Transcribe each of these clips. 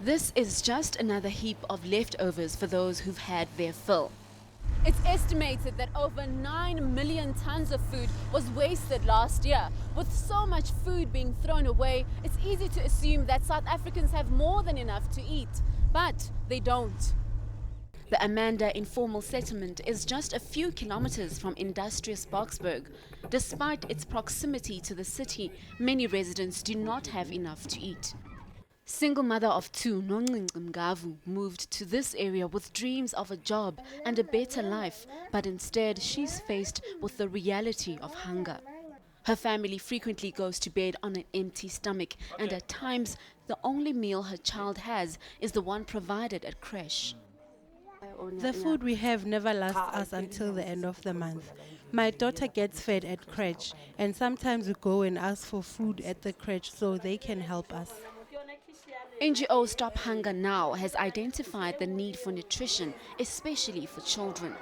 This is just another heap of leftovers for those who've had their fill. It's estimated that over 9 million tons of food was wasted last year. With so much food being thrown away, it's easy to assume that South Africans have more than enough to eat, but they don't. The Amanda informal settlement is just a few kilometers from industrious Boksburg. Despite its proximity to the city, many residents do not have enough to eat. Single mother of two, Nonqinqi moved to this area with dreams of a job and a better life, but instead she's faced with the reality of hunger. Her family frequently goes to bed on an empty stomach, and at times the only meal her child has is the one provided at creche. The food we have never lasts us until the end of the month. My daughter gets fed at creche, and sometimes we go and ask for food at the creche so they can help us. NGO Stop Hunger Now has identified the need for nutrition, especially for children,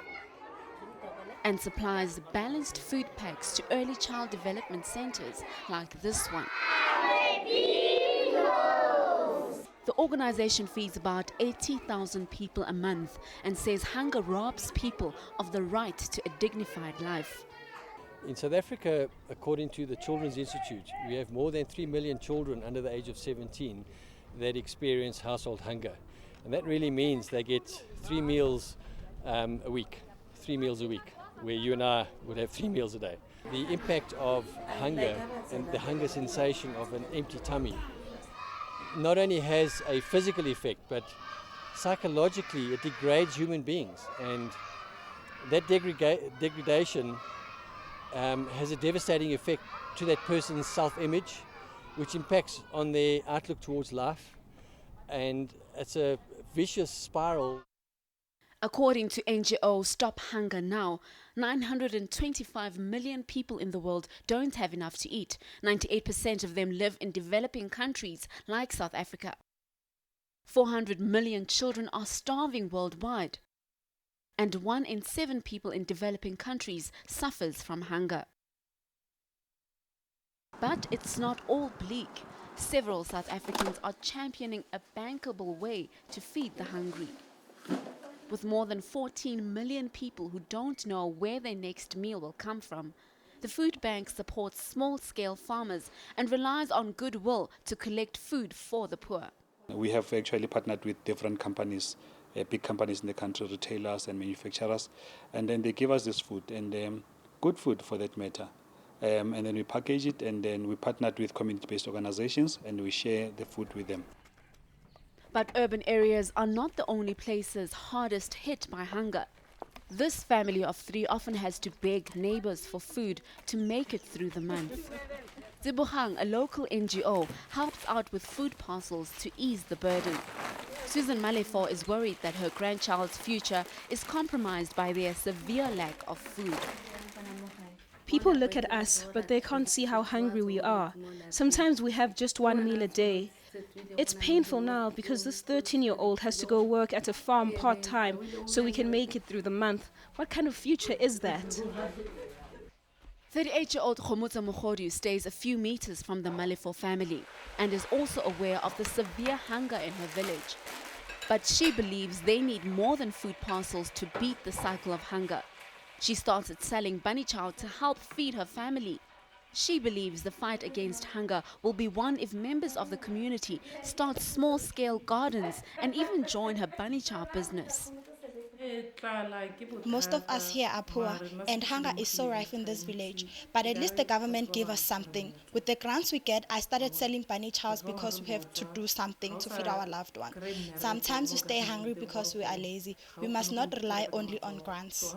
and supplies balanced food packs to early child development centers like this one. The organization feeds about 80,000 people a month and says hunger robs people of the right to a dignified life. In South Africa, according to the Children's Institute, we have more than 3 million children under the age of 17 that experience household hunger. And that really means they get 3 meals a week, where you and I would have 3 meals a day. The impact of hunger and the hunger sensation of an empty tummy not only has a physical effect, but psychologically it degrades human beings. And that degradation has a devastating effect to that person's self-image, which impacts on their outlook towards life, and it's a vicious spiral. According to NGO Stop Hunger Now, 925 million people in the world don't have enough to eat. 98% of them live in developing countries like South Africa. 400 million children are starving worldwide, and 1 in 7 people in developing countries suffers from hunger. But it's not all bleak. Several South Africans are championing a bankable way to feed the hungry. With more than 14 million people who don't know where their next meal will come from, the food bank supports small-scale farmers and relies on goodwill to collect food for the poor. We have actually partnered with different companies, big companies in the country, retailers and manufacturers, and then they give us this food, and good food for that matter. And then we package it, and then we partnered with community-based organizations, and we share the food with them. But urban areas are not the only places hardest hit by hunger. This family of 3 often has to beg neighbors for food to make it through the month. Zibuhang, a local NGO, helps out with food parcels to ease the burden. SUZAN MALEFO is worried that her grandchild's future is compromised by their severe lack of food. People look at us, but they can't see how hungry we are. Sometimes we have just 1 meal a day. It's painful now because this 13-year-old has to go work at a farm part-time so we can make it through the month. What kind of future is that? 38-year-old MOGODU stays a few meters from the MALEFO family and is also aware of the severe hunger in her village. But she believes they need more than food parcels to beat the cycle of hunger. She started selling bunny chow to help feed her family. She believes the fight against hunger will be won if members of the community start small-scale gardens and even join her bunny chow business. Most of us here are poor, and hunger is so rife in this village. But at least the government gave us something. With the grants we get, I started selling bunny chows because we have to do something to feed our loved one. Sometimes we stay hungry because we are lazy. We must not rely only on grants.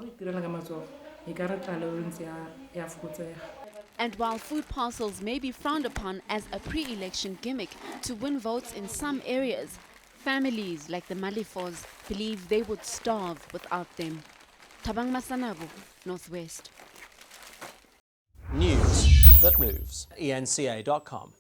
And while food parcels may be frowned upon as a pre-election gimmick to win votes in some areas, families like the MALEFOs believe they would starve without them. Thabang Masanabo, Northwest. News that moves. eNCA.com.